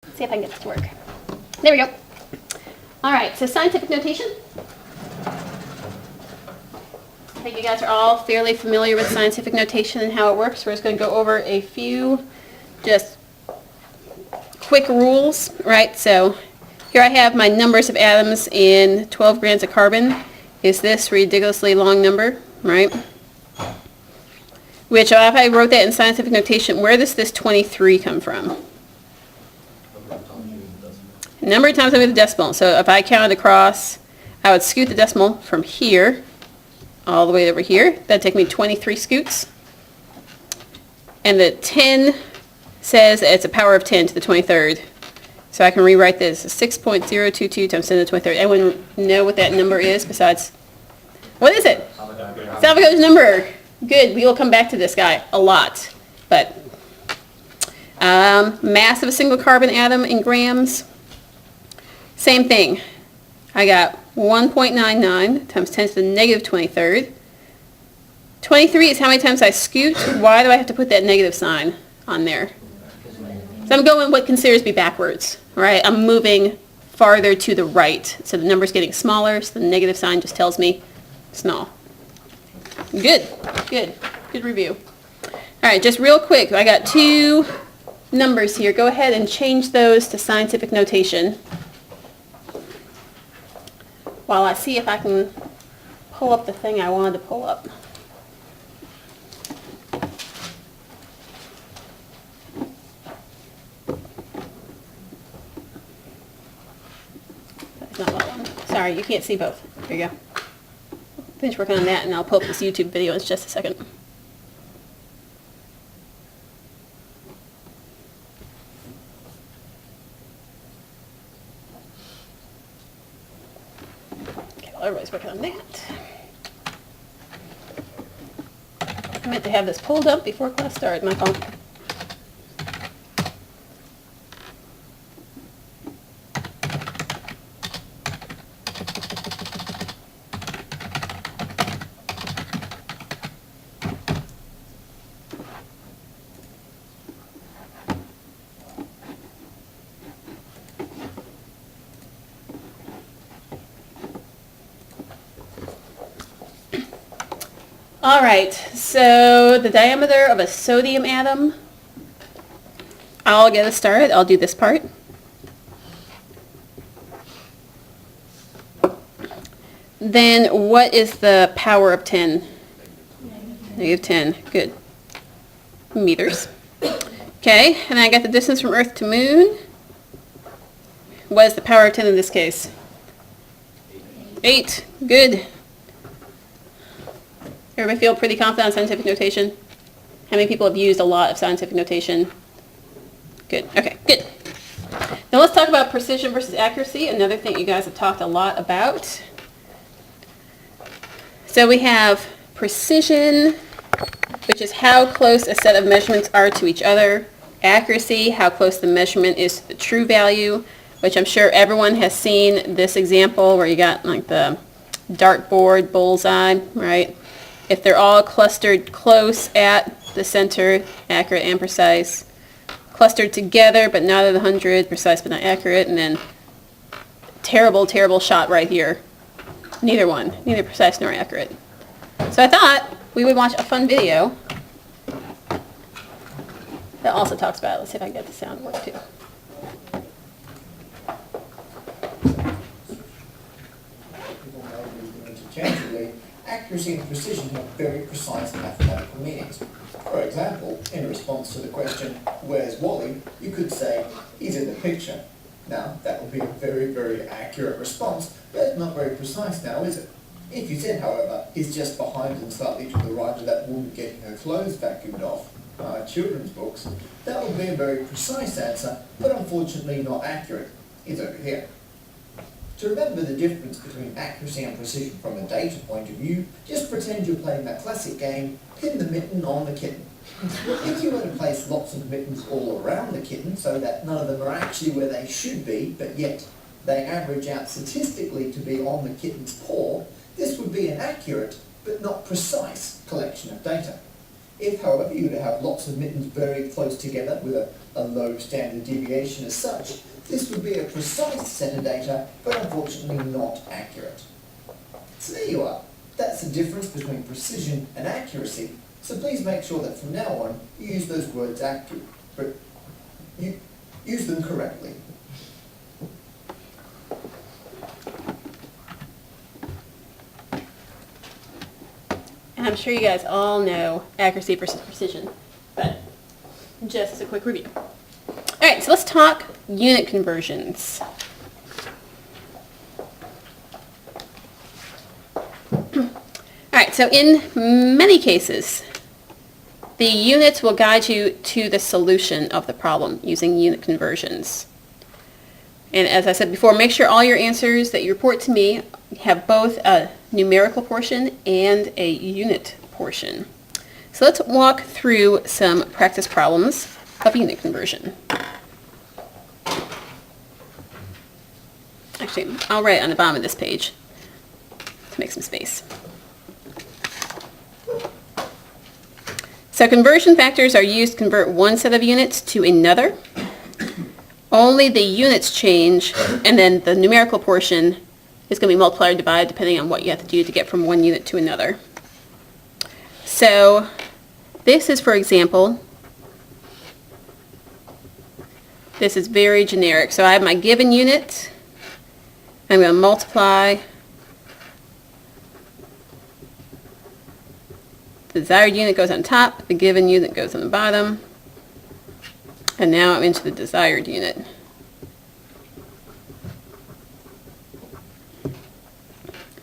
Let's see if I can get this to work. There we go. All right, so scientific notation. I think you guys are all fairly familiar with scientific notation and how it works. We're just going to go over a few just quick rules, right? So here I have my numbers of atoms in 12 grams of carbon. Is this ridiculously long number, right? Which, if I wrote that in scientific notation, where does this 23 come from? Number of times I move the decimal. So if I counted across, I would scoot the decimal from here all the way over here. That'd take me 23 scoots. And the 10 says it's a power of 10 to the 23rd. So I can rewrite this as 6.022 times 10 to the 23rd. Anyone know what that number is besides, what is it? Avogadro's number. Good, we will come back to this guy a lot. But mass of a single carbon atom in grams. Same thing. I got 1.99 times 10 to the negative 23rd. 23 is how many times I scoot. Why do I have to put that negative sign on there? So I'm going what considers to be backwards, right? I'm moving farther to the right. So the number's getting smaller, so the negative sign just tells me small. Good, good, good review. All right, just real quick, I got two numbers here. Go ahead and change those to scientific notation while I see if I can pull up the thing I wanted to pull up. That's not that one. Sorry, you can't see both. There you go. Finish working on that and I'll pull up this YouTube video in just a second. Okay, while everybody's working on that. I meant to have this pulled up before class started, my fault. All right, so the diameter of a sodium atom, I'll get us started. I'll do this part. Then what is the power of 10? Negative 10, good. Meters. Okay, and I got the distance from Earth to Moon. What is the power of 10 in this case? 8, good. Everybody feel pretty confident on scientific notation? How many people have used a lot of scientific notation? Good. Okay, good. Now let's talk about precision versus accuracy, another thing you guys have talked a lot about. So we have precision, which is how close a set of measurements are to each other. Accuracy, how close the measurement is to the true value, which I'm sure everyone has seen this example where you got like the dartboard bullseye, right? If they're all clustered close at the center, accurate and precise, clustered together but not at 100, precise but not accurate, and then terrible, terrible shot right here. Neither one, neither precise nor accurate. So I thought we would watch a fun video that also talks about it. Let's see if I can get the sound to work too. Interchangeably, accuracy and precision have very precise mathematical meanings. For example, in response to the question, "Where's Wally?" you could say, "He's in the picture." Now, that would be a very, very accurate response, but it's not very precise now, is it? If you said, however, "He's just behind and slightly to the right of that woman getting her clothes vacuumed off," children's books, that would be a very precise answer, but unfortunately not accurate. It's over here. To remember the difference between accuracy and precision from a data point of view, just pretend you're playing that classic game, pin the mitten on the kitten. If you were to place lots of mittens all around the kitten so that none of them are actually where they should be, but yet they average out statistically to be on the kitten's paw, this would be an accurate but not precise collection of data. If, however, you were to have lots of mittens very close together with a low standard deviation as such, this would be a precise set of data, but unfortunately not accurate. So there you are. That's the difference between precision and accuracy. So please make sure that from now on you use those words you use them correctly. And I'm sure you guys all know accuracy versus precision, but just as a quick review. All right, so let's talk unit conversions. All right, so in many cases, the units will guide you to the solution of the problem using unit conversions. And as I said before, make sure all your answers that you report to me have both a numerical portion and a unit portion. So let's walk through some practice problems of unit conversion. Actually, I'll write it on the bottom of this page to make some space. So conversion factors are used to convert one set of units to another. Only the units change, and then the numerical portion is going to be multiplied or divided depending on what you have to do to get from one unit to another. So this is, for example, this is very generic. So I have my given unit. I'm going to multiply the desired unit goes on top, the given unit goes on the bottom, and now I'm into the desired unit. All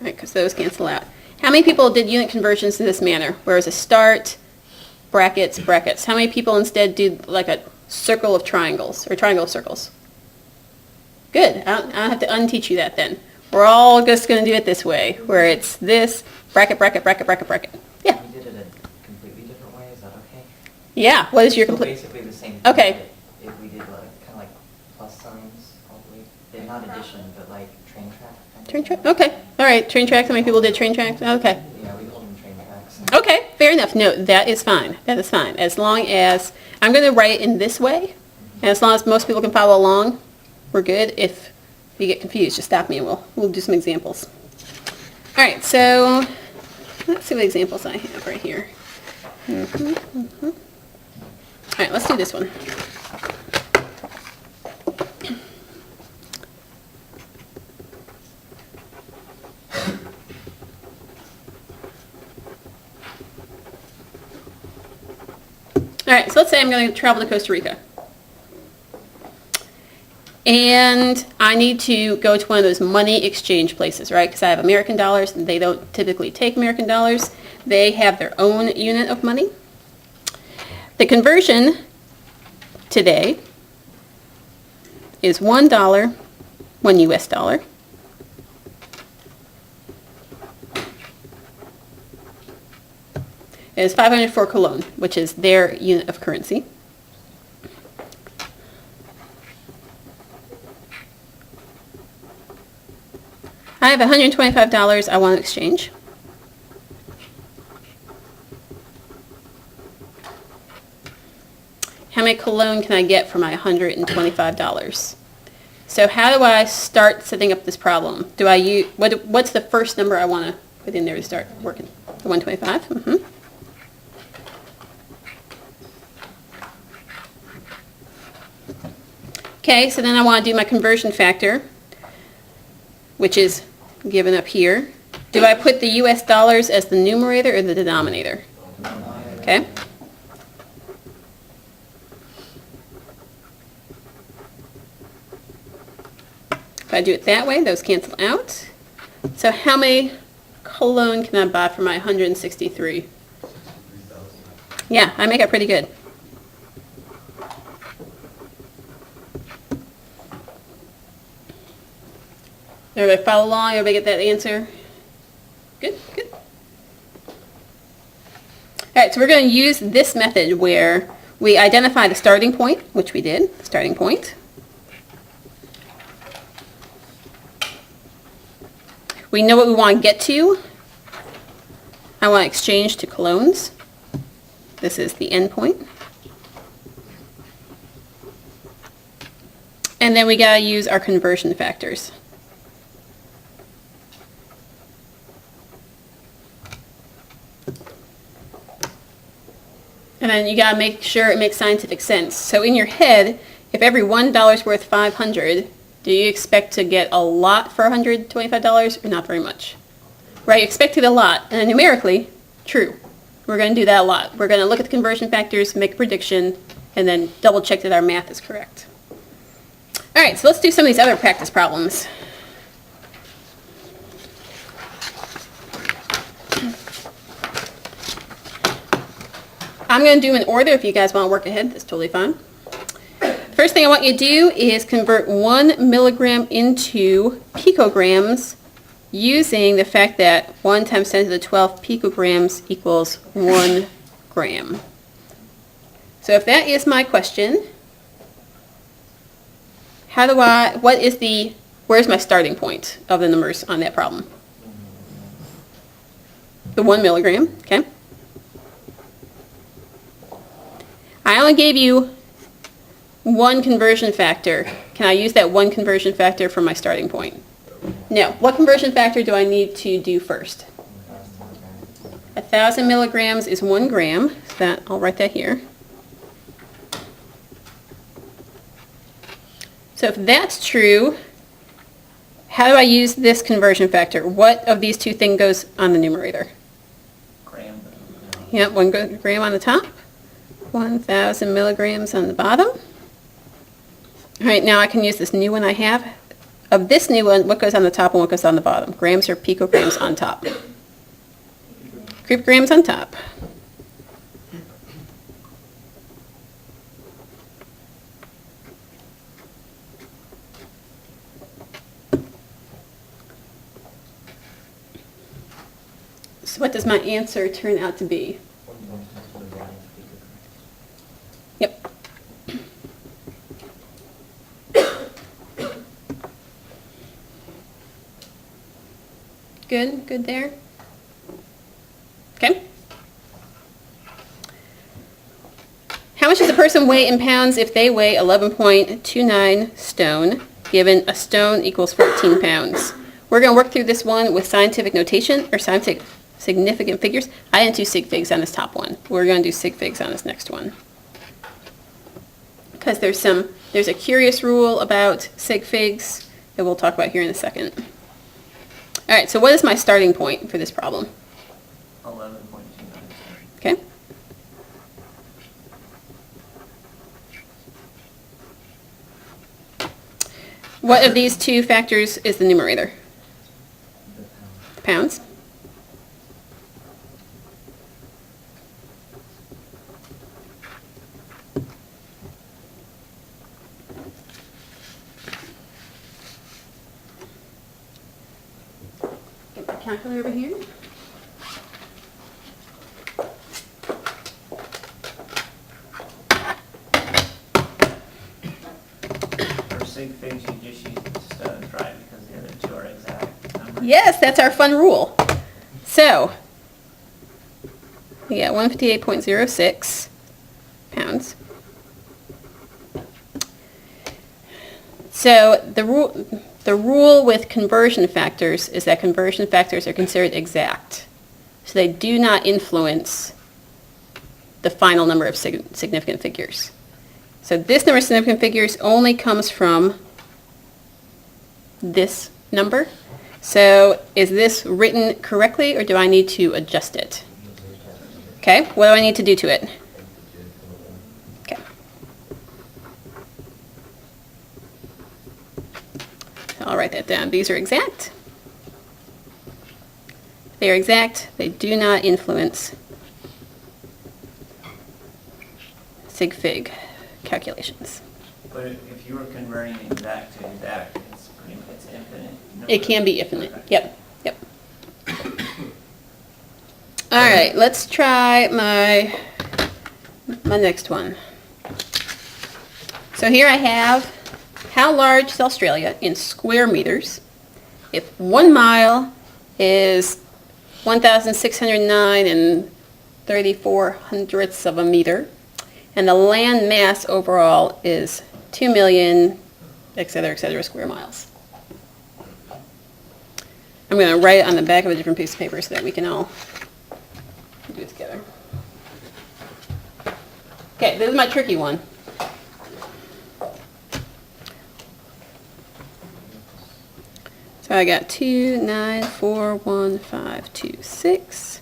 right, because those cancel out. How many people did unit conversions in this manner, where it's a start, brackets, brackets? How many people instead do like a circle of triangles, or triangle of circles? Good, I don't have to unteach you that then. We're all just going to do it this way, where it's this, bracket, bracket, bracket, bracket, bracket. Yeah. We did it a completely different way, is that okay? Yeah, what is your So complete? basically the same thing. Okay. but If we did like, kind of like plus signs all the way, they're not addition, but like train track. kind of Train track, thing. okay. All right, train tracks, how many people did train tracks? Okay. Yeah, we call them train tracks. Okay, fair enough. No, that is fine. That is fine. As long as, I'm going to write it in this way, and as long as most people can follow along, we're good. If you get confused, just stop me and we'll do some examples. All right, so let's see what examples I have right here. All right, let's do this one. All right, so let's say I'm going to travel to Costa Rica. And I need to go to one of those money exchange places, right? Because I have American dollars, and they don't typically take American dollars. They have their own unit of money. The conversion today is $1, 1 US dollar. It is 504 Cologne, which is their unit of currency. I have $125 I want to exchange. How many cologne can I get for my $125? So how do I start setting up this problem? Do I use, what's the first number I want to put in there to start working? The 125? Mm-hmm. Okay, so then I want to do my conversion factor, which is given up here. Do I put the US dollars as the numerator or the denominator? Okay. If I do it that way, those cancel out. So how many cologne can I buy for my 163? Yeah, I make it pretty good. Everybody follow along? Everybody get that answer? Good, good. All right, so we're going to use this method where we identify the starting point, which we did, starting point. We know what we want to get to. I want to exchange to colognes. This is the endpoint. And then we gotta use our conversion factors. And then you gotta make sure it makes scientific sense. So in your head, if every $1 is worth 500, do you expect to get a lot for $125 or not very much? Right, you expect to get a lot, and numerically, true. We're gonna do that a lot. We're gonna look at the conversion factors, make a prediction, and then double check that our math is correct. All right, so let's do some of these other practice problems. I'm going to do them in order. If you guys want to work ahead, that's totally fine. First thing I want you to do is convert 1 milligram into picograms using the fact that 1 times 10 to the 12 picograms equals 1 gram. So if that is my question, where's my starting point of the numbers on that problem? The 1 milligram, okay? I only gave you one conversion factor. Can I use that one conversion factor for my starting point? No. What conversion factor do I need to do first? 1,000 milligrams is 1 gram. So I'll write that here. So if that's true, how do I use this conversion factor? What of these two things goes on the numerator? Gram. Yep, 1 gram on the top. 1,000 milligrams on the bottom. All right, now I can use this new one I have. Of this new one, what goes on the top and what goes on the bottom? Grams or picograms on top? Picograms on top. So what does my answer turn out to be? Yep. Good there. Okay. How much does a person weigh in pounds if they weigh 11.29 stone, given a stone equals 14 pounds? We're going to work through this one with scientific notation or scientific significant figures. I didn't do sig figs on this top one. We're going to do sig figs on this next one. Because there's a curious rule about sig figs that we'll talk about here in a second. All right, so what is my starting point for this problem? 11.29. Okay. What of these two factors is the numerator? The pound. Pounds. Get the calculator over here. For sig figs, you just use stones, right? Because the other two are exact numbers. Yes, that's our fun rule. So, we got 158.06 pounds. So the rule with conversion factors is that conversion factors are considered exact. So they do not influence the final number of significant figures. So this number of significant figures only comes from this number. So is this written correctly or do I need to adjust it? Okay, what do I need to do to it? Okay. I'll write that down. These are exact. They are exact. They do not influence sig fig calculations. But if you were converting exact to exact, it's infinite. It can be infinite. Yep. All right, let's try my next one. So here I have, how large is Australia in square meters if 1 mile is 1,609 and 34 hundredths of a meter. And the land mass overall is 2 million, et cetera, square miles. I'm going to write it on the back of a different piece of paper so that we can all do it together. Okay, this is my tricky one. So I got 2, 9, 4, 1, 5, 2, 6.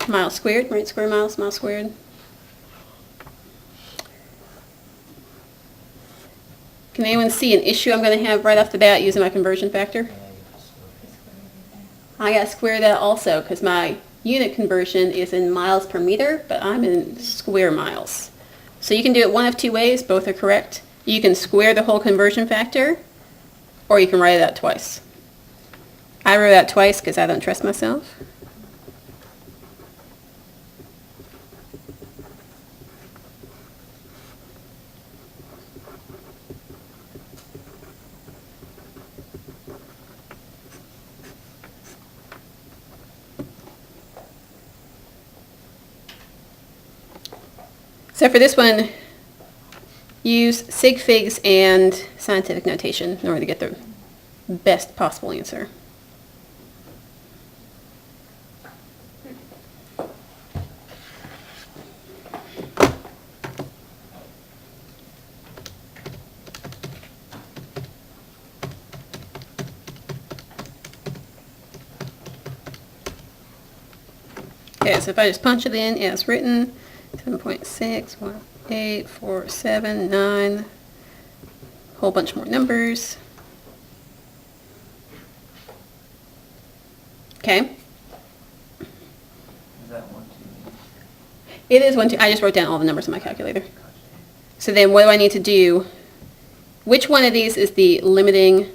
Miles squared, right? Square miles, miles squared. Can anyone see an issue I'm going to have right off the bat using my conversion factor? Yeah, you just I got to square that also because my unit conversion is in miles per meter, but I'm in square miles. So you can do it one of two ways. Both are correct. You can square the whole conversion factor, or you can write it out twice. I wrote it out twice because I don't trust myself. So for this one, use sig figs and scientific notation in order to get the best possible answer. Okay, so if I just punch it in as written, 7.6, 8, 4, 7, 9, whole bunch more numbers. Okay, Is that 1, 2? it is 1, 2, I just wrote down all the numbers in my calculator. So then what do I need to do? Which one of these is the limiting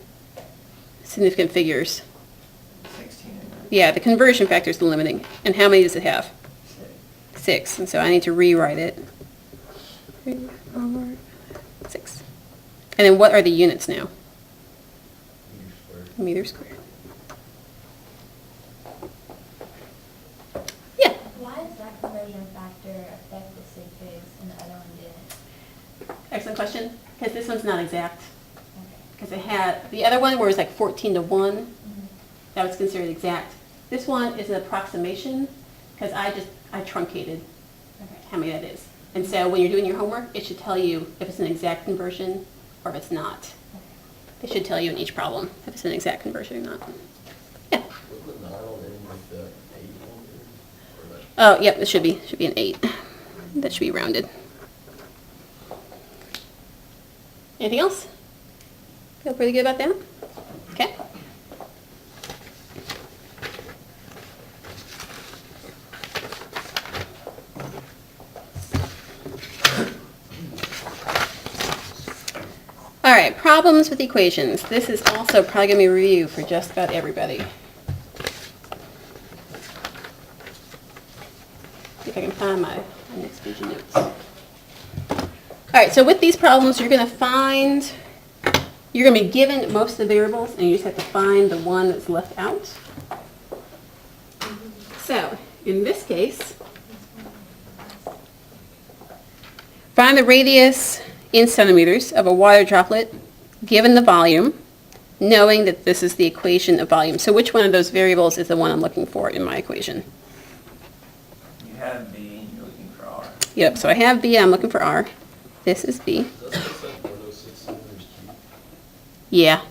significant figures? 16 and 9. Yeah, the conversion factor is the limiting. And how many does it have? 6. 6, and so I need to rewrite it. 3, 4, 6. And then what are the units now? Meter squared. Yeah. Why does that conversion factor affect the sig figs and the other one didn't? Excellent question. Because this one's not exact. Okay. Because it had, the other one where it's like 14 to 1, Mhm. that was considered exact. This one is an approximation because I truncated Okay. how many that is. And so when you're doing your homework, it should tell you if it's an exact conversion or if it's not. It should tell you in each problem if it's an exact conversion or not. Yeah. Wasn't the Nile in with the 8 on there? Or that- Oh, yep, it should be an 8. That should be rounded. Anything else? Feel pretty good about that? Okay. All right, problems with equations. This is also probably going to be a review for just about everybody. See if I can find my next page of notes. All right, so with these problems, you're going to be given most of the variables, and you just have to find the one that's left out. So, in this case, find the radius in centimeters of a water droplet given the volume, knowing that this is the equation of volume. So which one of those variables is the one I'm looking for in my equation? You have B and you're looking for R. Yep, so I have B, I'm looking for R. This is B. Doesn't it say 106 centimeters cubed? Yeah.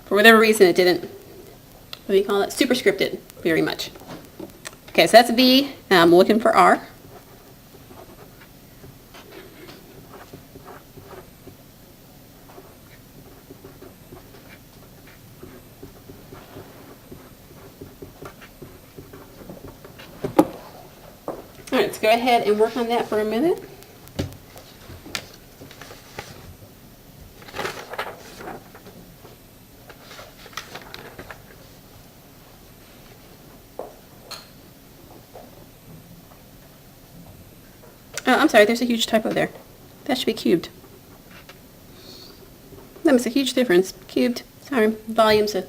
For whatever reason, it didn't, what do you call it? Superscripted very much. Okay, so that's B, and I'm looking for R. All right, let's go ahead and work on that for a minute. Oh, I'm sorry, there's a huge typo there. That should be cubed. That makes a huge difference. Cubed, sorry, volume's a,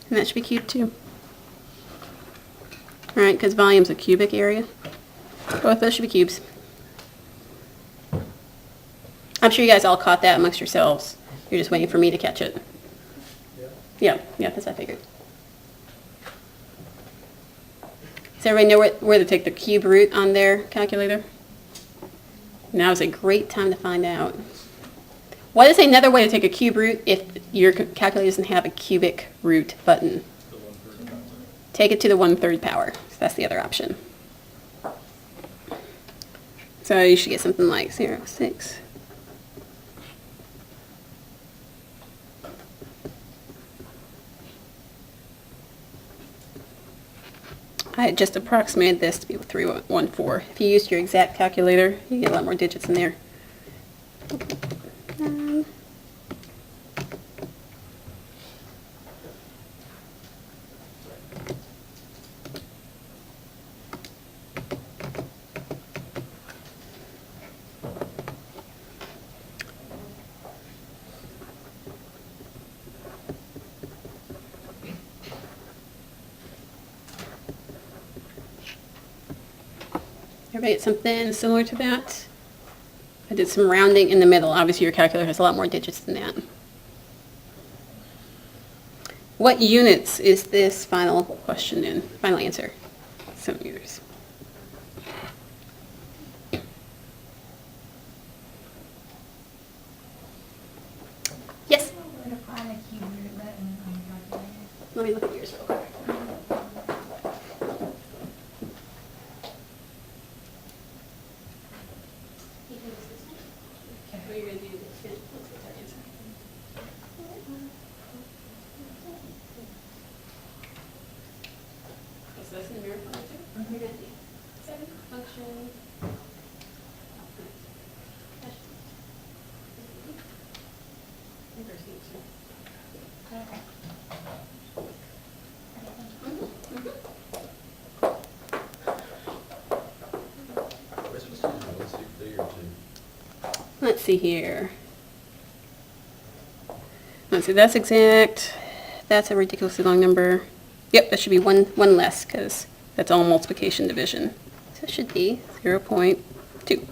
and that should be cubed too. right, because volume's a cubic area. Both those should be cubes. I'm sure you guys all caught that amongst yourselves. You're just waiting for me to catch it. Yeah, that's what I figured. Does everybody know where to take the cube root on their calculator? Now is a great time to find out. What is another way to take a cube root if your calculator doesn't have a cubic root button? Take it to the 1/3 power. So that's the other option. So you should get something like 0.6. I had just approximated this to be 314. If you used your exact calculator, you get a lot more digits in there. Everybody get something similar to that? I did some rounding in the middle. Obviously your calculator has a lot more digits than that. What units is this final question in? Final answer? Centimeters. Yes? Where to find a cube root button on your calculator? Let me look at yours real quick. Okay. Let's see here. Let's see, that's exact. That's a ridiculously long number. Yep, that should be one less because that's all multiplication division. So it should be 0.2.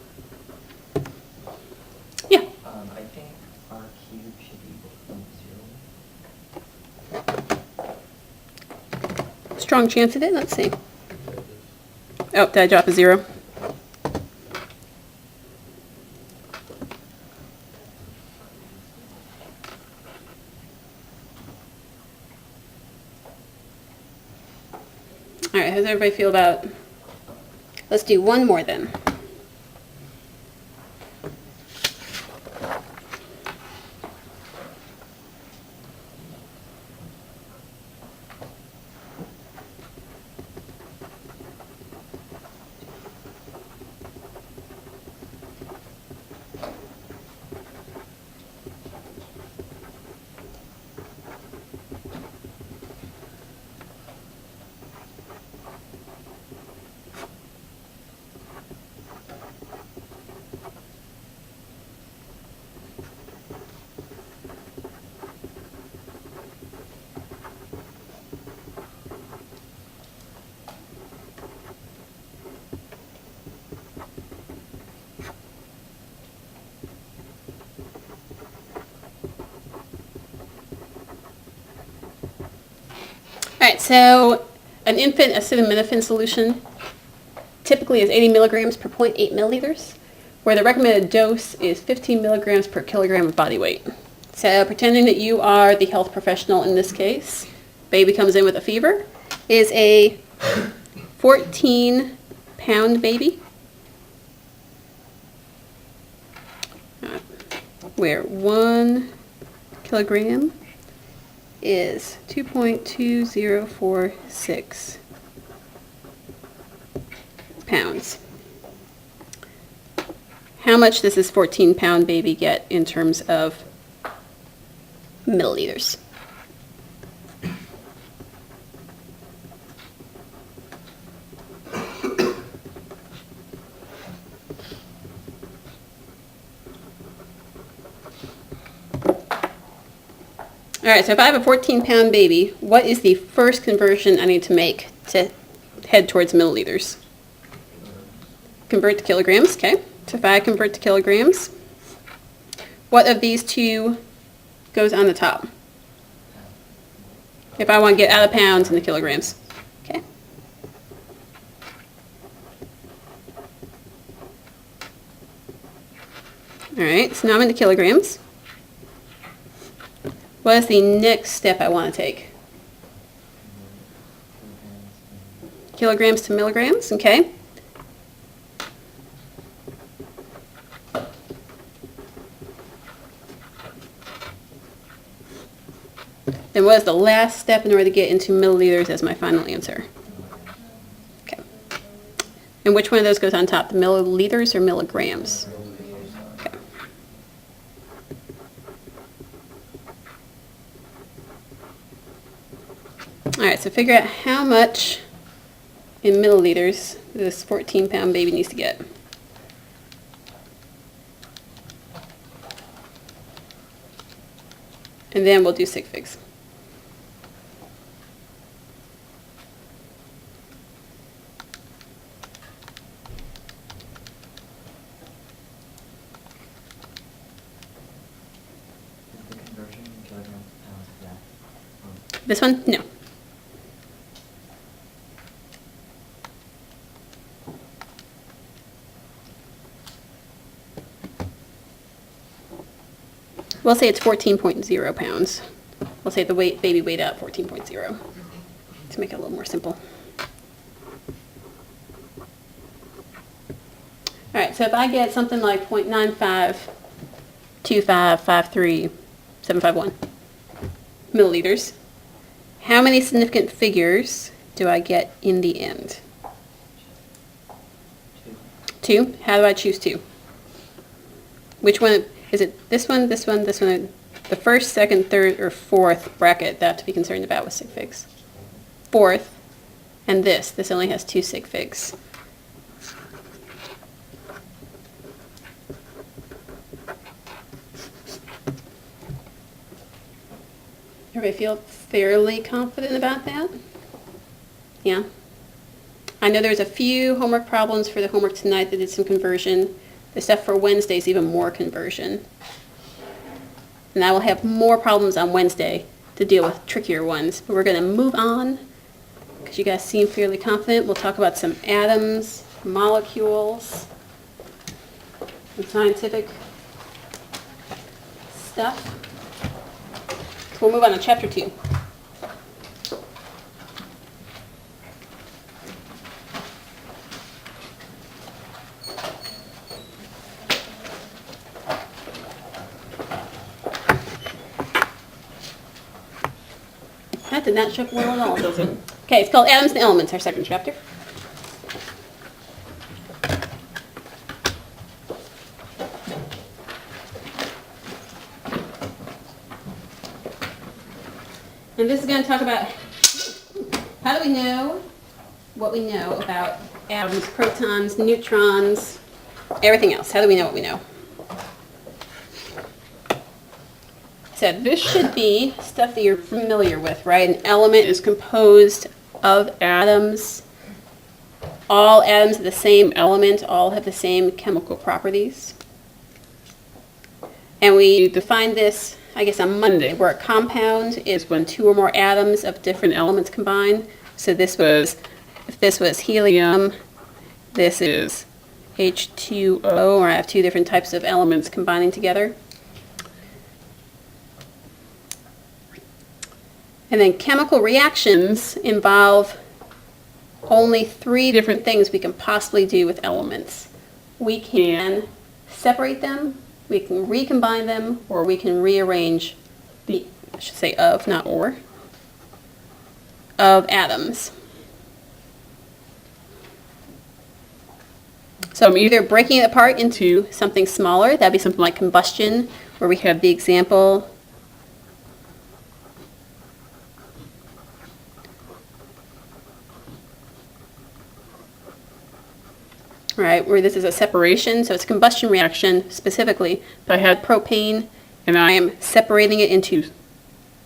Yeah. I think our cube should be equal to 0. Strong chance it is. Let's see. Oh, did I drop a 0? All right, how does everybody feel about, let's do one more then. All right, so an infant acetaminophen solution typically is 80 milligrams per 0.8 milliliters, where the recommended dose is 15 milligrams per kilogram of body weight. So pretending that you are the health professional in this case, baby comes in with a fever, is a 14-pound baby, where 1 kilogram is 2.2046 pounds. How much does this 14-pound baby get in terms of milliliters? All right, so if I have a 14-pound baby, what is the first conversion I need to make to head towards milliliters? Convert to kilograms, okay. So if I convert to kilograms, what of these two goes on the top? If I want to get out of pounds into kilograms, okay. All right, so now I'm into kilograms. What is the next step I want to take? Kilograms to milligrams, okay. Then what is the last step in order to get into milliliters as my final answer? Okay. And which one of those goes on top, the milliliters or milligrams? Okay. All right, so figure out how much in milliliters this 14-pound baby needs to get. And then we'll do sig figs. The conversion in kilograms to pounds exact. This one? No. We'll say it's 14.0 pounds. We'll say the baby weighed out 14.0 to make it a little more simple. All right, so if I get something like 0.95, 25, 53, 751 milliliters, how many significant figures do I get in the end? 2. 2? How do I choose 2? Which one? Is it this one, this one, this one? The first, second, third, or fourth bracket that I have to be concerned about with sig figs? Fourth, and this only has 2 sig figs. Everybody feel fairly confident about that? Yeah? I know there's a few homework problems for the homework tonight that did some conversion. The stuff for Wednesday is even more conversion. And I will have more problems on Wednesday to deal with trickier ones. But we're going to move on because you guys seem fairly confident. We'll talk about some atoms, molecules, and scientific stuff. So we'll move on to chapter 2. That did not show well at all, does it? Okay, it's called Atoms and Elements, our second chapter. And this is going to talk about how do we know what we know about atoms, protons, neutrons, everything else. How do we know what we know? So this should be stuff that you're familiar with, right? An element is composed of atoms. All atoms of the same element all have the same chemical properties. And we defined this, I guess, on Monday, where a compound is when 2 or more atoms of different elements combine. So this was, if this was helium, this is H2O, or I have 2 different types of elements combining together. And then chemical reactions involve only 3 different things we can possibly do with elements. We can separate them, we can recombine them, or we can rearrange the, I should say of, not or, of atoms. So I'm either breaking it apart into something smaller, that'd be something like combustion, where we have the example right, where this is a separation, so it's a combustion reaction specifically. But I had propane, and I am separating it into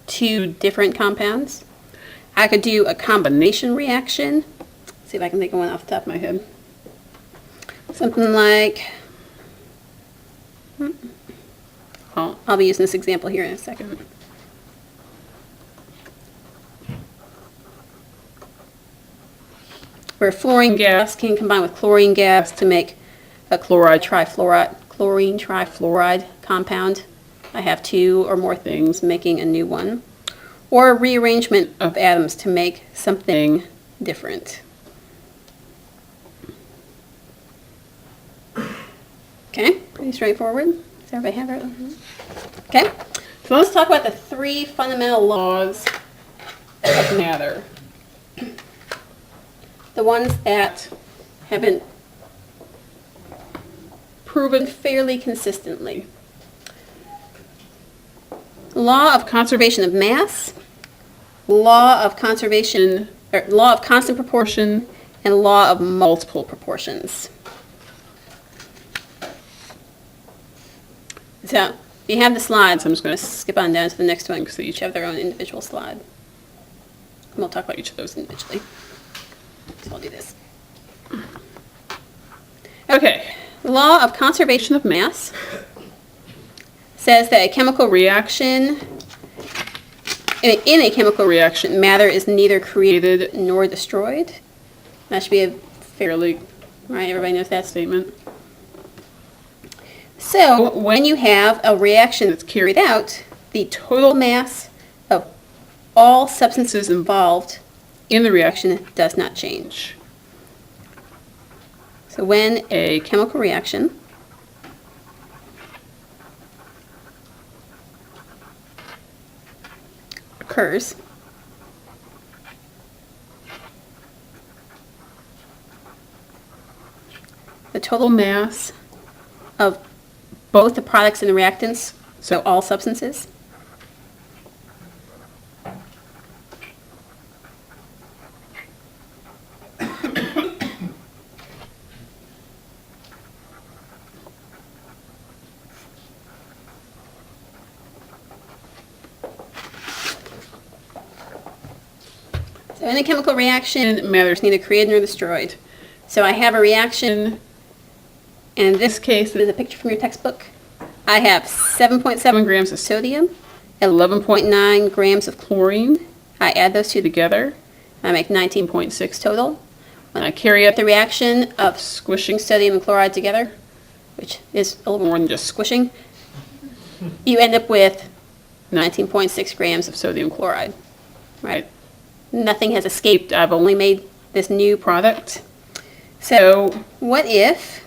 2 different compounds. I could do a combination reaction, see if I can think of one off the top of my head. Something like, I'll be using this example here in a second. Where fluorine gas can combine with chlorine gas to make a chlorine trifluoride compound. I have two or more things making a new one. Or a rearrangement of atoms to make something different. Okay, pretty straightforward. Does everybody have it? Okay, so let's talk about the three fundamental laws of matter. The ones that have been proven fairly consistently. Law of conservation of mass, law of constant proportion, and law of multiple proportions. So, you have the slides, I'm just going to skip on down to the next one because they each have their own individual slide. And we'll talk about each of those individually. So I'll do this. Okay, law of conservation of mass says that a chemical reaction, in a chemical reaction, matter is neither created nor destroyed. That should be a fairly, right, everybody knows that statement. So, when you have a reaction that's carried out, the total mass of all substances involved in the reaction does not change. So when a chemical reaction occurs, the total mass of both the products and the reactants, so all substances, so in a chemical reaction, matter is neither created nor destroyed. So I have a reaction, and in this case, this is a picture from your textbook. I have 7.7 grams of sodium, 11.9 grams of chlorine. I add those two together. I make 19.6 total. When I carry out the reaction of squishing sodium and chloride together, which is a little more than just squishing, you end up with 19.6 grams of sodium chloride, right? Nothing has escaped. I've only made this new product. So what if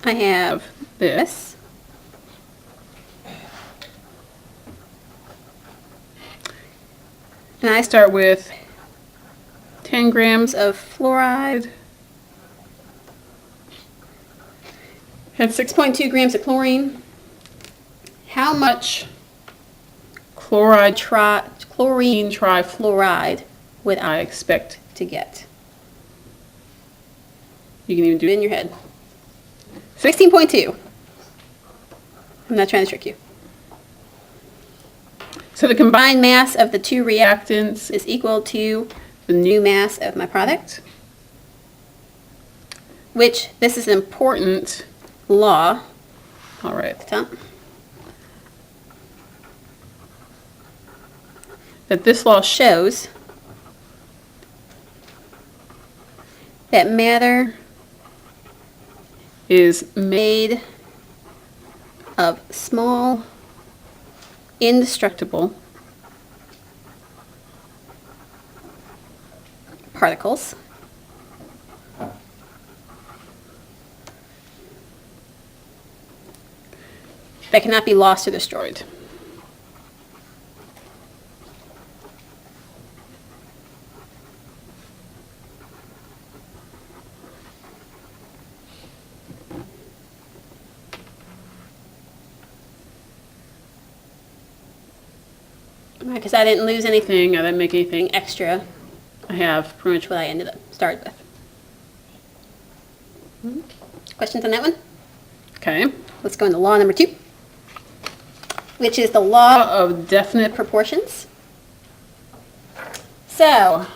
I have this, and I start with 10 grams of fluoride and 6.2 grams of chlorine. How much chlorine trifluoride would I expect to get? You can even do it in your head. 16.2. I'm not trying to trick you. So the combined mass of the two reactants is equal to the new mass of my product, which this is an important law. All right, at the top. That this law shows that matter is made of small, indestructible particles that cannot be lost or destroyed. Because I didn't lose anything, I didn't make anything extra. I have pretty much what I started with. Questions on that one? Okay, let's go into law number 2, which is the law of definite proportions. So,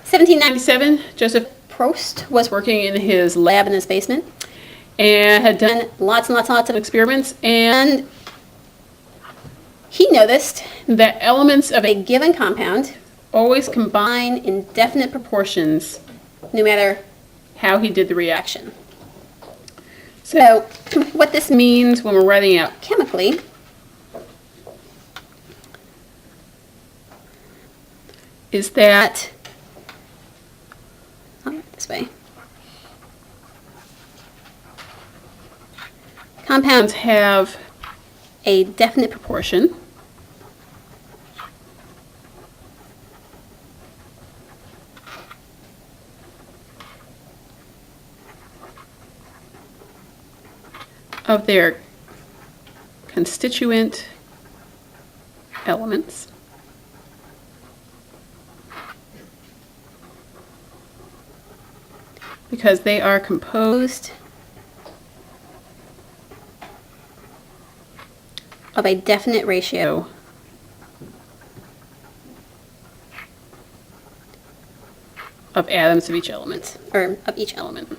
1797, Joseph Prost was working in his lab in his basement and had done lots and lots and lots of experiments, and he noticed that elements of a given compound always combine in definite proportions no matter how he did the reaction. So what this means when we're writing it out chemically is that, I'll write it this way, compounds have a definite proportion of their constituent elements because they are composed of a definite ratio of atoms of each element, or of each element.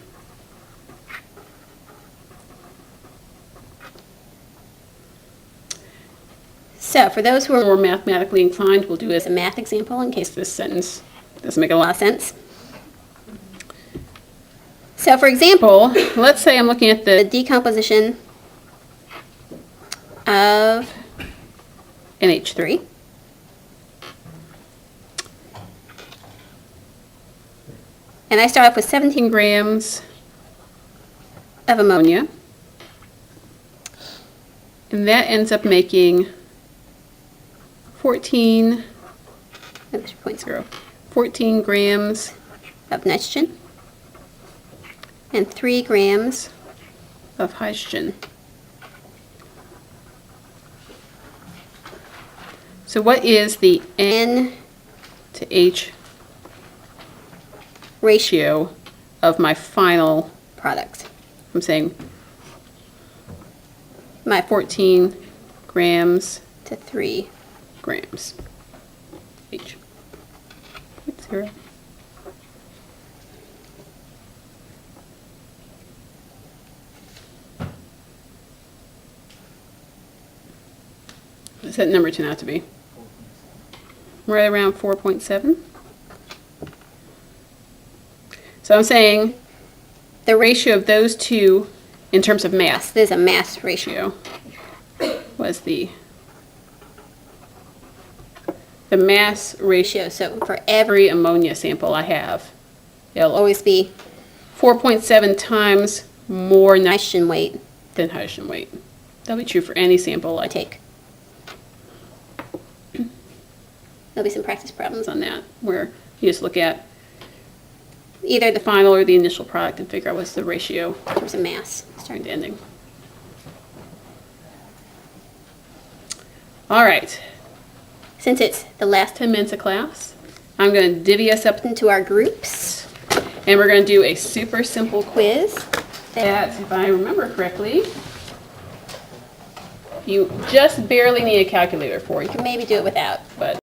So for those who are more mathematically inclined, we'll do as a math example in case this sentence doesn't make a lot of sense. So for example, let's say I'm looking at the decomposition of NH3. And I start off with 17 grams of ammonia. And that ends up making 14 grams of nitrogen and 3 grams of hydrogen. So what is the N to H ratio of my final product? I'm saying my 14 grams to 3 grams each. 0. What's that number turn out to be? Right around 4.7. So I'm saying the ratio of those two in terms of mass, there's a mass ratio, was the mass ratio. So for every ammonia sample I have, it'll always be 4.7 times more nitrogen weight than hydrogen weight. That'll be true for any sample I take. There'll be some practice problems on that where you just look at either the final or the initial product and figure out what's the ratio in terms of mass starting to ending. All right. Since it's the last 10 minutes of class, I'm going to divvy us up into our groups, and we're going to do a super simple quiz that, if I remember correctly, you just barely need a calculator for. You can maybe do it without, but